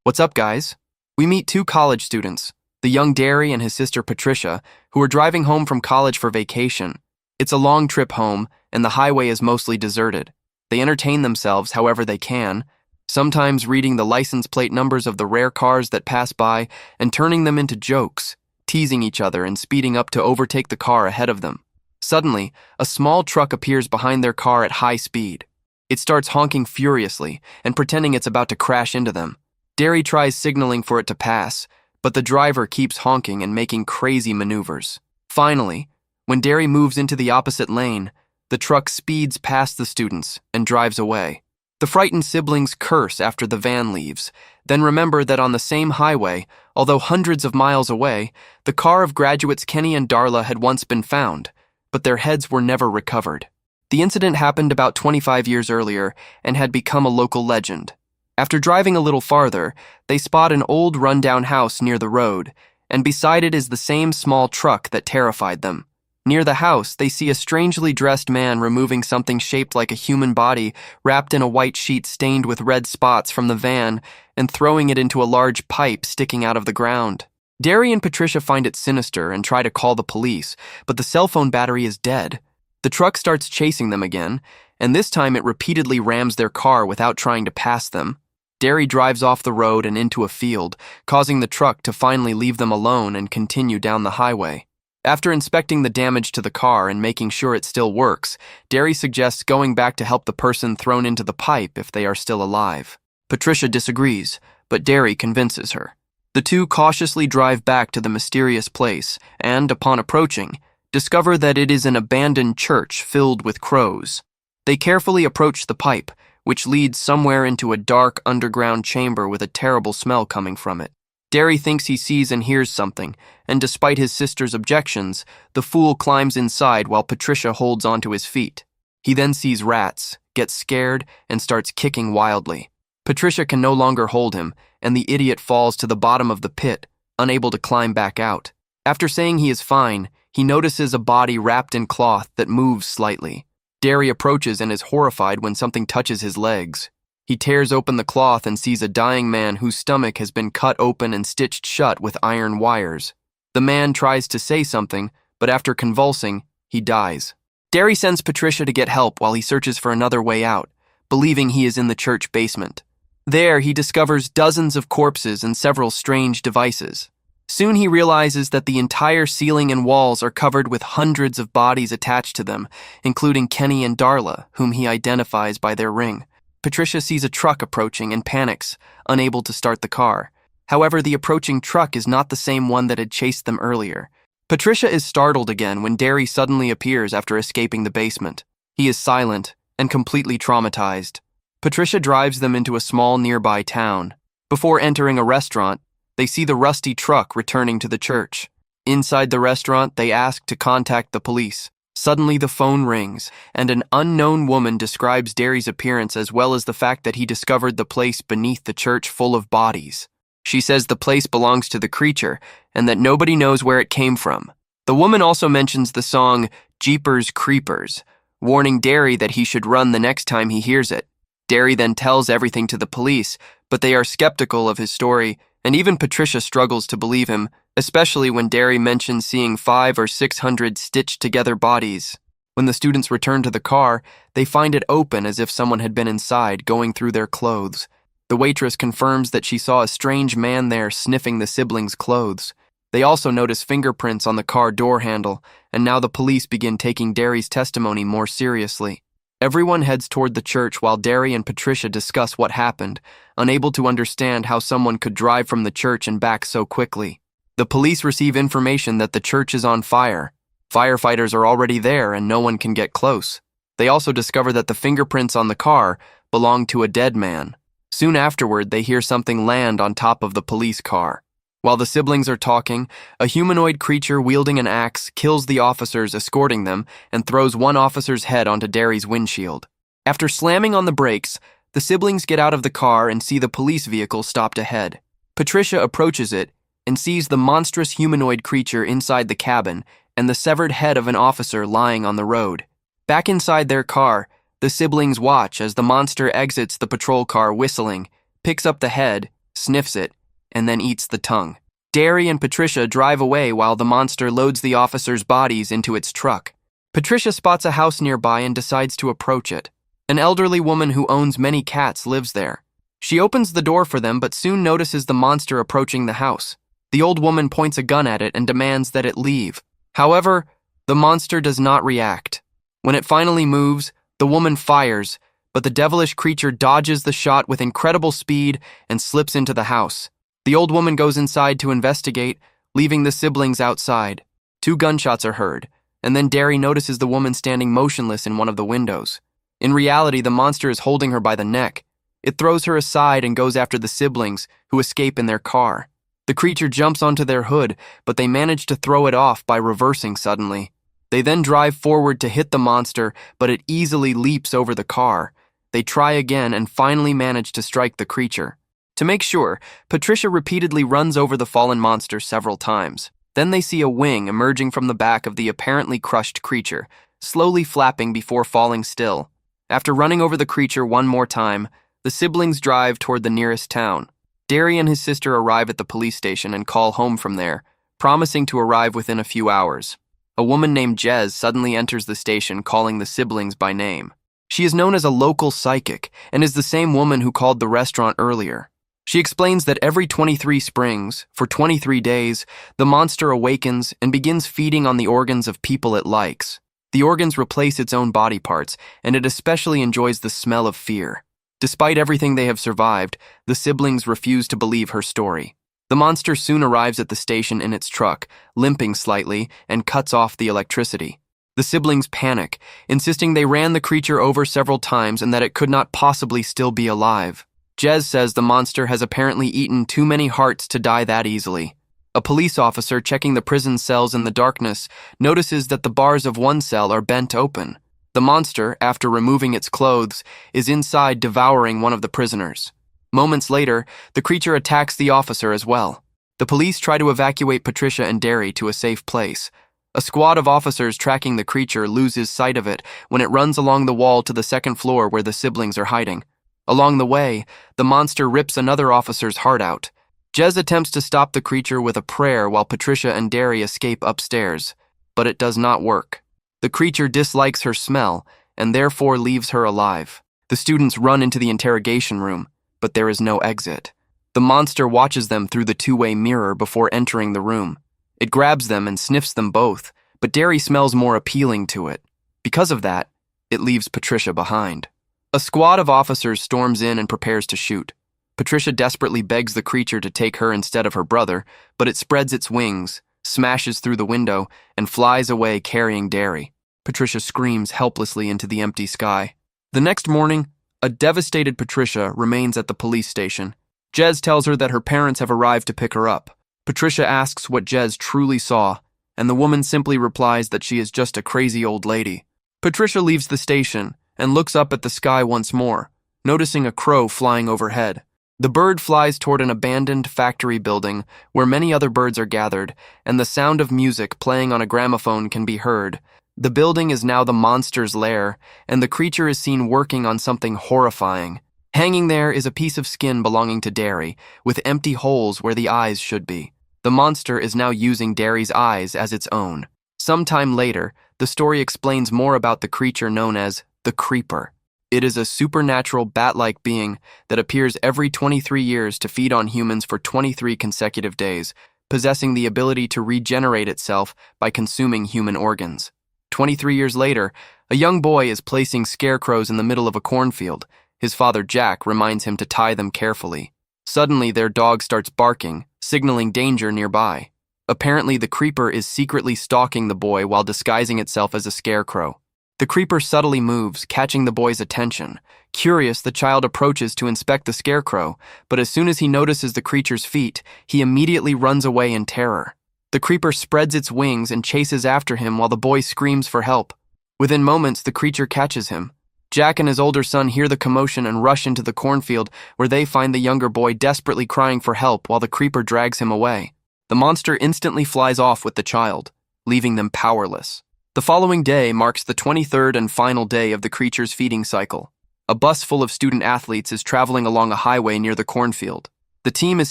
What's up, guys? We meet two college students, the young Derry and his sister Patricia, who are driving home from college for vacation. It's a long trip home, and the highway is mostly deserted. They entertain themselves however they can, sometimes reading the license plate numbers of the rare cars that pass by and turning them into jokes, teasing each other and speeding up to overtake the car ahead of them. Suddenly, a small truck appears behind their car at high speed. It starts honking furiously and pretending it's about to crash into them. Derry tries signaling for it to pass, but the driver keeps honking and making crazy maneuvers. Finally, when Derry moves into the opposite lane, the truck speeds past the students and drives away. The frightened siblings curse after the van leaves, then remember that on the same highway, although hundreds of miles away, the car of graduates Kenny and Darla had once been found, but their heads were never recovered. The incident happened about 25 years earlier and had become a local legend. After driving a little farther, they spot an old rundown house near the road, and beside it is the same small truck that terrified them. Near the house, they see a strangely dressed man removing something shaped like a human body wrapped in a white sheet stained with red spots from the van and throwing it into a large pipe sticking out of the ground. Derry and Patricia find it sinister and try to call the police, but the cell phone battery is dead. The truck starts chasing them again, and this time it repeatedly rams their car without trying to pass them. Derry drives off the road and into a field, causing the truck to finally leave them alone and continue down the highway. After inspecting the damage to the car and making sure it still works, Derry suggests going back to help the person thrown into the pipe if they are still alive. Patricia disagrees, but Derry convinces her. The two cautiously drive back to the mysterious place and, upon approaching, discover that it is an abandoned church filled with crows. They carefully approach the pipe, which leads somewhere into a dark underground chamber with a terrible smell coming from it. Derry thinks he sees and hears something, and despite his sister's objections, the fool climbs inside while Patricia holds onto his feet. He then sees rats, gets scared, and starts kicking wildly. Patricia can no longer hold him, and the idiot falls to the bottom of the pit, unable to climb back out. After saying he is fine, he notices a body wrapped in cloth that moves slightly. Derry approaches and is horrified when something touches his legs. He tears open the cloth and sees a dying man whose stomach has been cut open and stitched shut with iron wires. The man tries to say something, but after convulsing, he dies. Derry sends Patricia to get help while he searches for another way out, believing he is in the church basement. There, he discovers dozens of corpses and several strange devices. Soon he realizes that the entire ceiling and walls are covered with hundreds of bodies attached to them, including Kenny and Darla, whom he identifies by their ring. Patricia sees a truck approaching and panics, unable to start the car. However, the approaching truck is not the same one that had chased them earlier. Patricia is startled again when Derry suddenly appears after escaping the basement. He is silent and completely traumatized. Patricia drives them into a small nearby town. Before entering a restaurant, they see the rusty truck returning to the church. Inside the restaurant, they ask to contact the police. Suddenly the phone rings, and an unknown woman describes Derry's appearance as well as the fact that he discovered the place beneath the church full of bodies. She says the place belongs to the creature, and that nobody knows where it came from. The woman also mentions the song Jeepers Creepers, warning Derry that he should run the next time he hears it. Derry then tells everything to the police, but they are skeptical of his story, and even Patricia struggles to believe him, especially when Derry mentions seeing 500 or 600 stitched-together bodies. When the students return to the car, they find it open as if someone had been inside, going through their clothes. The waitress confirms that she saw a strange man there sniffing the siblings' clothes. They also notice fingerprints on the car door handle, and now the police begin taking Derry's testimony more seriously. Everyone heads toward the church while Derry and Patricia discuss what happened, unable to understand how someone could drive from the church and back so quickly. The police receive information that the church is on fire. Firefighters are already there and no one can get close. They also discover that the fingerprints on the car belong to a dead man. Soon afterward, they hear something land on top of the police car. While the siblings are talking, a humanoid creature wielding an axe kills the officers escorting them and throws one officer's head onto Derry's windshield. After slamming on the brakes, the siblings get out of the car and see the police vehicle stopped ahead. Patricia approaches it and sees the monstrous humanoid creature inside the cabin and the severed head of an officer lying on the road. Back inside their car, the siblings watch as the monster exits the patrol car whistling, picks up the head, sniffs it, and then eats the tongue. Derry and Patricia drive away while the monster loads the officers' bodies into its truck. Patricia spots a house nearby and decides to approach it. An elderly woman who owns many cats lives there. She opens the door for them but soon notices the monster approaching the house. The old woman points a gun at it and demands that it leave. However, the monster does not react. When it finally moves, the woman fires, but the devilish creature dodges the shot with incredible speed and slips into the house. The old woman goes inside to investigate, leaving the siblings outside. 2 gunshots are heard, and then Derry notices the woman standing motionless in one of the windows. In reality, the monster is holding her by the neck. It throws her aside and goes after the siblings, who escape in their car. The creature jumps onto their hood, but they manage to throw it off by reversing suddenly. They then drive forward to hit the monster, but it easily leaps over the car. They try again and finally manage to strike the creature. To make sure, Patricia repeatedly runs over the fallen monster several times. Then they see a wing emerging from the back of the apparently crushed creature, slowly flapping before falling still. After running over the creature one more time, the siblings drive toward the nearest town. Derry and his sister arrive at the police station and call home from there, promising to arrive within a few hours. A woman named Jez suddenly enters the station calling the siblings by name. She is known as a local psychic and is the same woman who called the restaurant earlier. She explains that every 23 springs, for 23 days, the monster awakens and begins feeding on the organs of people it likes. The organs replace its own body parts, and it especially enjoys the smell of fear. Despite everything they have survived, the siblings refuse to believe her story. The monster soon arrives at the station in its truck, limping slightly, and cuts off the electricity. The siblings panic, insisting they ran the creature over several times and that it could not possibly still be alive. Jez says the monster has apparently eaten too many hearts to die that easily. A police officer checking the prison cells in the darkness notices that the bars of one cell are bent open. The monster, after removing its clothes, is inside devouring one of the prisoners. Moments later, the creature attacks the officer as well. The police try to evacuate Patricia and Derry to a safe place. A squad of officers tracking the creature loses sight of it when it runs along the wall to the second floor where the siblings are hiding. Along the way, the monster rips another officer's heart out. Jez attempts to stop the creature with a prayer while Patricia and Derry escape upstairs, but it does not work. The creature dislikes her smell and therefore leaves her alive. The students run into the interrogation room, but there is no exit. The monster watches them through the 2-way mirror before entering the room. It grabs them and sniffs them both, but Derry smells more appealing to it. Because of that, it leaves Patricia behind. A squad of officers storms in and prepares to shoot. Patricia desperately begs the creature to take her instead of her brother, but it spreads its wings, smashes through the window, and flies away carrying Derry. Patricia screams helplessly into the empty sky. The next morning, a devastated Patricia remains at the police station. Jez tells her that her parents have arrived to pick her up. Patricia asks what Jez truly saw, and the woman simply replies that she is just a crazy old lady. Patricia leaves the station and looks up at the sky once more, noticing a crow flying overhead. The bird flies toward an abandoned factory building where many other birds are gathered, and the sound of music playing on a gramophone can be heard. The building is now the monster's lair, and the creature is seen working on something horrifying. Hanging there is a piece of skin belonging to Derry, with empty holes where the eyes should be. The monster is now using Derry's eyes as its own. Sometime later, the story explains more about the creature known as the Creeper. It is a supernatural bat-like being that appears every 23 years to feed on humans for 23 consecutive days, possessing the ability to regenerate itself by consuming human organs. 23 years later, a young boy is placing scarecrows in the middle of a cornfield. His father, Jack, reminds him to tie them carefully. Suddenly, their dog starts barking, signaling danger nearby. Apparently, the creeper is secretly stalking the boy while disguising itself as a scarecrow. The creeper subtly moves, catching the boy's attention. Curious, the child approaches to inspect the scarecrow, but as soon as he notices the creature's feet, he immediately runs away in terror. The creeper spreads its wings and chases after him while the boy screams for help. Within moments, the creature catches him. Jack and his older son hear the commotion and rush into the cornfield, where they find the younger boy desperately crying for help while the creeper drags him away. The monster instantly flies off with the child, leaving them powerless. The following day marks the 23rd and final day of the creature's feeding cycle. A bus full of student athletes is traveling along a highway near the cornfield. The team is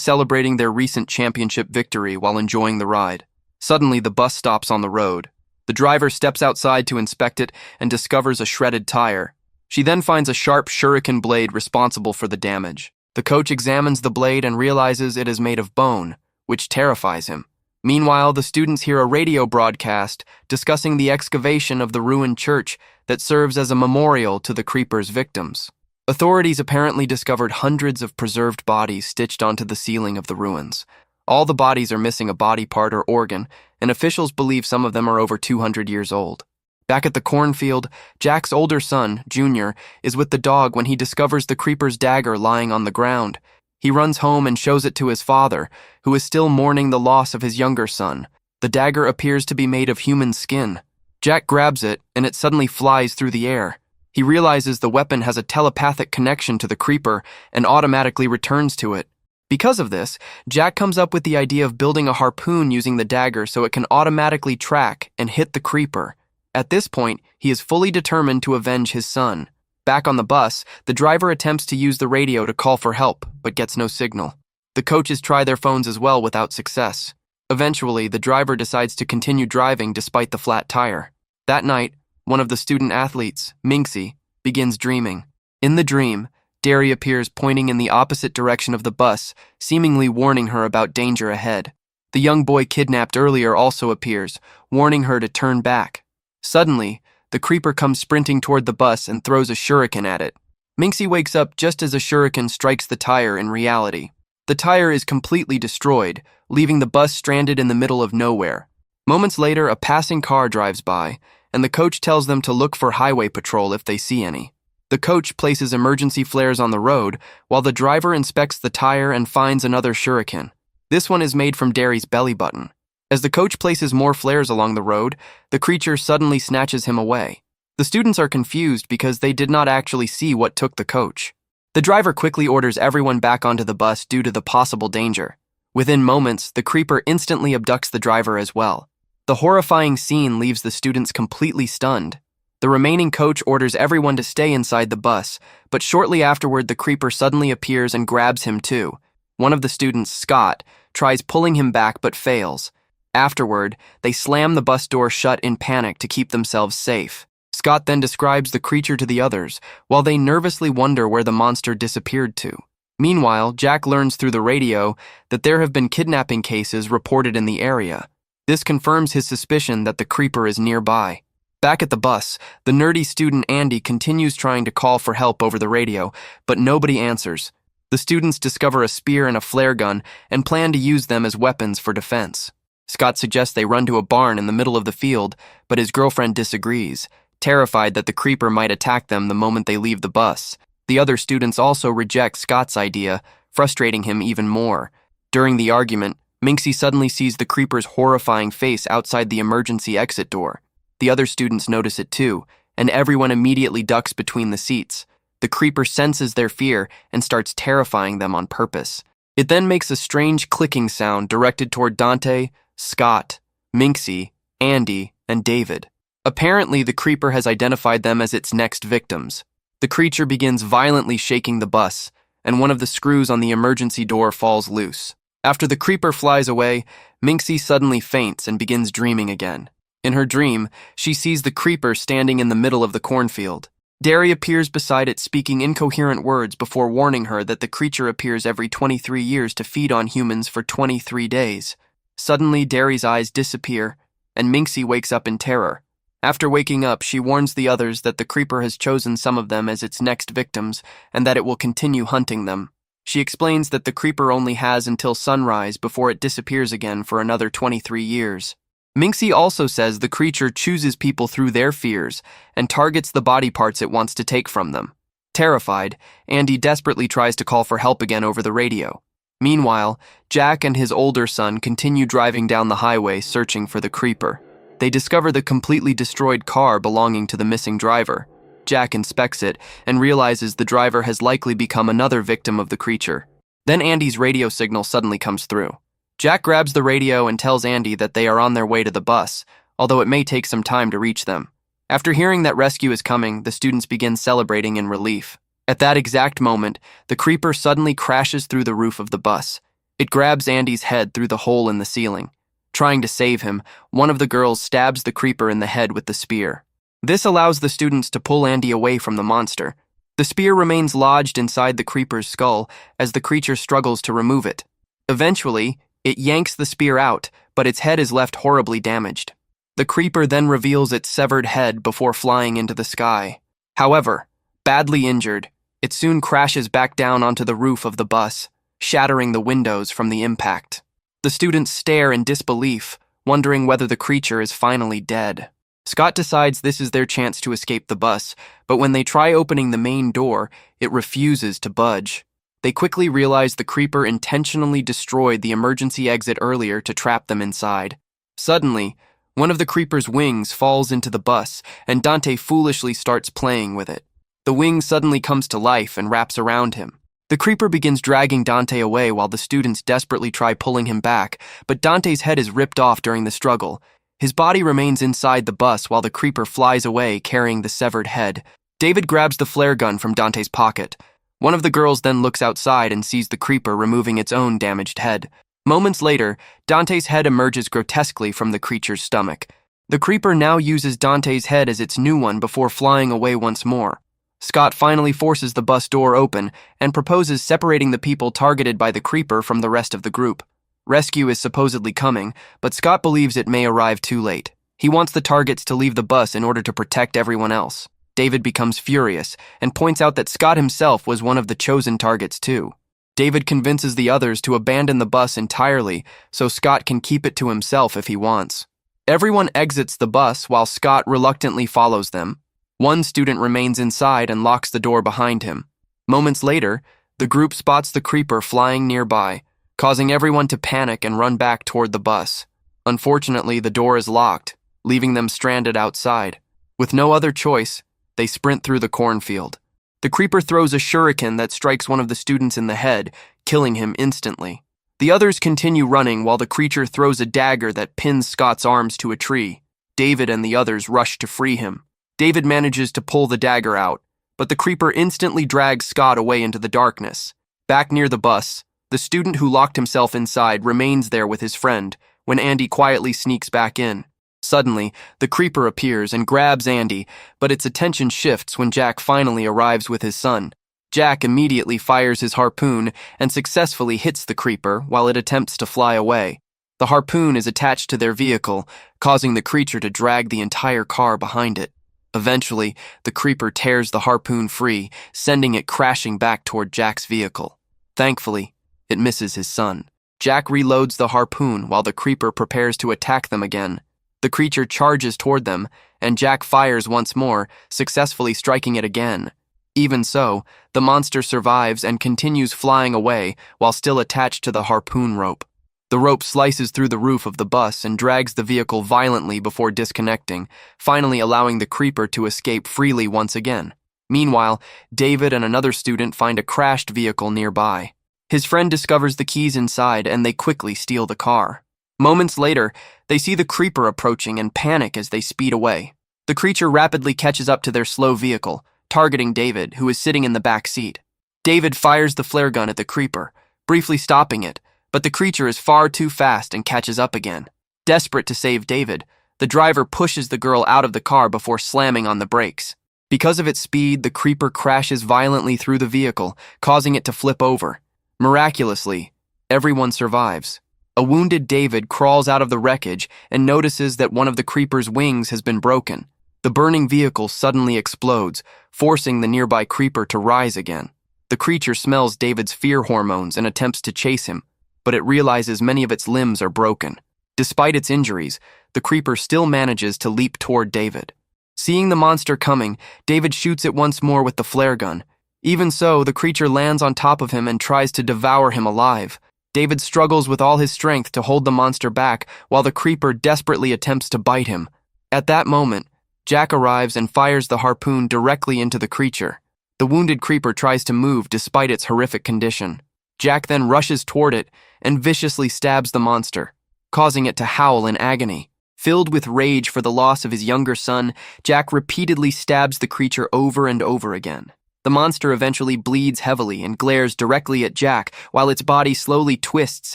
celebrating their recent championship victory while enjoying the ride. Suddenly, the bus stops on the road. The driver steps outside to inspect it and discovers a shredded tire. She then finds a sharp shuriken blade responsible for the damage. The coach examines the blade and realizes it is made of bone, which terrifies him. Meanwhile, the students hear a radio broadcast discussing the excavation of the ruined church that serves as a memorial to the creeper's victims. Authorities apparently discovered hundreds of preserved bodies stitched onto the ceiling of the ruins. All the bodies are missing a body part or organ, and officials believe some of them are over 200 years old. Back at the cornfield, Jack's older son, Junior, is with the dog when he discovers the creeper's dagger lying on the ground. He runs home and shows it to his father, who is still mourning the loss of his younger son. The dagger appears to be made of human skin. Jack grabs it, and it suddenly flies through the air. He realizes the weapon has a telepathic connection to the creeper and automatically returns to it. Because of this, Jack comes up with the idea of building a harpoon using the dagger so it can automatically track and hit the creeper. At this point, he is fully determined to avenge his son. Back on the bus, the driver attempts to use the radio to call for help, but gets no signal. The coaches try their phones as well without success. Eventually, the driver decides to continue driving despite the flat tire. That night, one of the student athletes, Minxie, begins dreaming. In the dream, Derry appears pointing in the opposite direction of the bus, seemingly warning her about danger ahead. The young boy kidnapped earlier also appears, warning her to turn back. Suddenly, the creeper comes sprinting toward the bus and throws a shuriken at it. Minxie wakes up just as a shuriken strikes the tire in reality. The tire is completely destroyed, leaving the bus stranded in the middle of nowhere. Moments later, a passing car drives by, and the coach tells them to look for highway patrol if they see any. The coach places emergency flares on the road, while the driver inspects the tire and finds another shuriken. This one is made from Derry's belly button. As the coach places more flares along the road, the creature suddenly snatches him away. The students are confused because they did not actually see what took the coach. The driver quickly orders everyone back onto the bus due to the possible danger. Within moments, the creeper instantly abducts the driver as well. The horrifying scene leaves the students completely stunned. The remaining coach orders everyone to stay inside the bus, but shortly afterward the creeper suddenly appears and grabs him too. One of the students, Scott, tries pulling him back but fails. Afterward, they slam the bus door shut in panic to keep themselves safe. Scott then describes the creature to the others, while they nervously wonder where the monster disappeared to. Meanwhile, Jack learns through the radio that there have been kidnapping cases reported in the area. This confirms his suspicion that the creeper is nearby. Back at the bus, the nerdy student Andy continues trying to call for help over the radio, but nobody answers. The students discover a spear and a flare gun and plan to use them as weapons for defense. Scott suggests they run to a barn in the middle of the field, but his girlfriend disagrees, terrified that the creeper might attack them the moment they leave the bus. The other students also reject Scott's idea, frustrating him even more. During the argument, Minxie suddenly sees the creeper's horrifying face outside the emergency exit door. The other students notice it too, and everyone immediately ducks between the seats. The creeper senses their fear and starts terrifying them on purpose. It then makes a strange clicking sound directed toward Dante, Scott, Minxie, Andy, and David. Apparently, the creeper has identified them as its next victims. The creature begins violently shaking the bus, and one of the screws on the emergency door falls loose. After the creeper flies away, Minxie suddenly faints and begins dreaming again. In her dream, she sees the creeper standing in the middle of the cornfield. Derry appears beside it speaking incoherent words before warning her that the creature appears every 23 years to feed on humans for 23 days. Suddenly, Derry's eyes disappear, and Minxie wakes up in terror. After waking up, she warns the others that the creeper has chosen some of them as its next victims and that it will continue hunting them. She explains that the creeper only has until sunrise before it disappears again for another 23 years. Minxie also says the creature chooses people through their fears and targets the body parts it wants to take from them. Terrified, Andy desperately tries to call for help again over the radio. Meanwhile, Jack and his older son continue driving down the highway searching for the creeper. They discover the completely destroyed car belonging to the missing driver. Jack inspects it and realizes the driver has likely become another victim of the creature. Then Andy's radio signal suddenly comes through. Jack grabs the radio and tells Andy that they are on their way to the bus, although it may take some time to reach them. After hearing that rescue is coming, the students begin celebrating in relief. At that exact moment, the creeper suddenly crashes through the roof of the bus. It grabs Andy's head through the hole in the ceiling. Trying to save him, one of the girls stabs the creeper in the head with the spear. This allows the students to pull Andy away from the monster. The spear remains lodged inside the creeper's skull as the creature struggles to remove it. Eventually, it yanks the spear out, but its head is left horribly damaged. The creeper then reveals its severed head before flying into the sky. However, badly injured, it soon crashes back down onto the roof of the bus, shattering the windows from the impact. The students stare in disbelief, wondering whether the creature is finally dead. Scott decides this is their chance to escape the bus, but when they try opening the main door, it refuses to budge. They quickly realize the creeper intentionally destroyed the emergency exit earlier to trap them inside. Suddenly, one of the creeper's wings falls into the bus, and Dante foolishly starts playing with it. The wing suddenly comes to life and wraps around him. The creeper begins dragging Dante away while the students desperately try pulling him back, but Dante's head is ripped off during the struggle. His body remains inside the bus while the creeper flies away carrying the severed head. David grabs the flare gun from Dante's pocket. One of the girls then looks outside and sees the creeper removing its own damaged head. Moments later, Dante's head emerges grotesquely from the creature's stomach. The creeper now uses Dante's head as its new one before flying away once more. Scott finally forces the bus door open and proposes separating the people targeted by the creeper from the rest of the group. Rescue is supposedly coming, but Scott believes it may arrive too late. He wants the targets to leave the bus in order to protect everyone else. David becomes furious and points out that Scott himself was one of the chosen targets too. David convinces the others to abandon the bus entirely so Scott can keep it to himself if he wants. Everyone exits the bus while Scott reluctantly follows them. One student remains inside and locks the door behind him. Moments later, the group spots the creeper flying nearby, causing everyone to panic and run back toward the bus. Unfortunately, the door is locked, leaving them stranded outside. With no other choice, they sprint through the cornfield. The creeper throws a shuriken that strikes one of the students in the head, killing him instantly. The others continue running while the creature throws a dagger that pins Scott's arms to a tree. David and the others rush to free him. David manages to pull the dagger out, but the creeper instantly drags Scott away into the darkness. Back near the bus, the student who locked himself inside remains there with his friend when Andy quietly sneaks back in. Suddenly, the creeper appears and grabs Andy, but its attention shifts when Jack finally arrives with his son. Jack immediately fires his harpoon and successfully hits the creeper while it attempts to fly away. The harpoon is attached to their vehicle, causing the creature to drag the entire car behind it. Eventually, the creeper tears the harpoon free, sending it crashing back toward Jack's vehicle. Thankfully, it misses his son. Jack reloads the harpoon while the creeper prepares to attack them again. The creature charges toward them, and Jack fires once more, successfully striking it again. Even so, the monster survives and continues flying away while still attached to the harpoon rope. The rope slices through the roof of the bus and drags the vehicle violently before disconnecting, finally allowing the creeper to escape freely once again. Meanwhile, David and another student find a crashed vehicle nearby. His friend discovers the keys inside and they quickly steal the car. Moments later, they see the creeper approaching and panic as they speed away. The creature rapidly catches up to their slow vehicle, targeting David, who is sitting in the back seat. David fires the flare gun at the creeper, briefly stopping it, but the creature is far too fast and catches up again. Desperate to save David, the driver pushes the girl out of the car before slamming on the brakes. Because of its speed, the creeper crashes violently through the vehicle, causing it to flip over. Miraculously, everyone survives. A wounded David crawls out of the wreckage and notices that one of the creeper's wings has been broken. The burning vehicle suddenly explodes, forcing the nearby creeper to rise again. The creature smells David's fear hormones and attempts to chase him, but it realizes many of its limbs are broken. Despite its injuries, the creeper still manages to leap toward David. Seeing the monster coming, David shoots it once more with the flare gun. Even so, the creature lands on top of him and tries to devour him alive. David struggles with all his strength to hold the monster back while the creeper desperately attempts to bite him. At that moment, Jack arrives and fires the harpoon directly into the creature. The wounded creeper tries to move despite its horrific condition. Jack then rushes toward it and viciously stabs the monster, causing it to howl in agony. Filled with rage for the loss of his younger son, Jack repeatedly stabs the creature over and over again. The monster eventually bleeds heavily and glares directly at Jack while its body slowly twists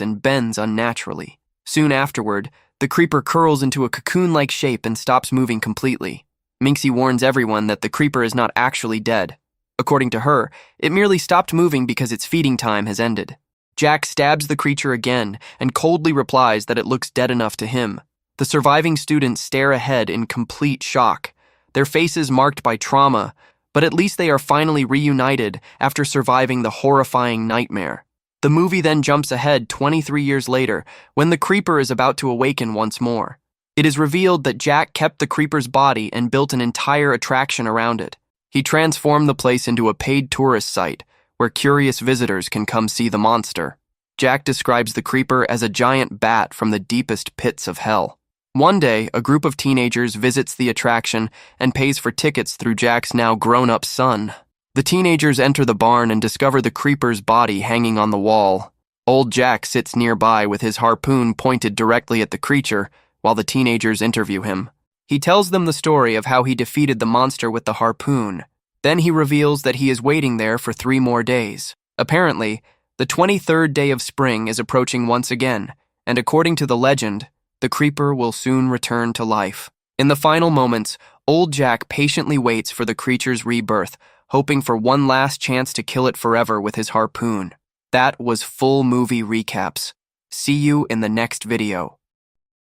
and bends unnaturally. Soon afterward, the creeper curls into a cocoon-like shape and stops moving completely. Minxie warns everyone that the creeper is not actually dead. According to her, it merely stopped moving because its feeding time has ended. Jack stabs the creature again and coldly replies that it looks dead enough to him. The surviving students stare ahead in complete shock, their faces marked by trauma, but at least they are finally reunited after surviving the horrifying nightmare. The movie then jumps ahead 23 years later when the creeper is about to awaken once more. It is revealed that Jack kept the creeper's body and built an entire attraction around it. He transformed the place into a paid tourist site where curious visitors can come see the monster. Jack describes the creeper as a giant bat from the deepest pits of hell. One day, a group of teenagers visits the attraction and pays for tickets through Jack's now grown-up son. The teenagers enter the barn and discover the creeper's body hanging on the wall. Old Jack sits nearby with his harpoon pointed directly at the creature while the teenagers interview him. He tells them the story of how he defeated the monster with the harpoon. Then he reveals that he is waiting there for 3 more days. Apparently, the 23rd day of spring is approaching once again, and according to the legend, the creeper will soon return to life. In the final moments, old Jack patiently waits for the creature's rebirth, hoping for one last chance to kill it forever with his harpoon. That was full movie recaps. See you in the next video.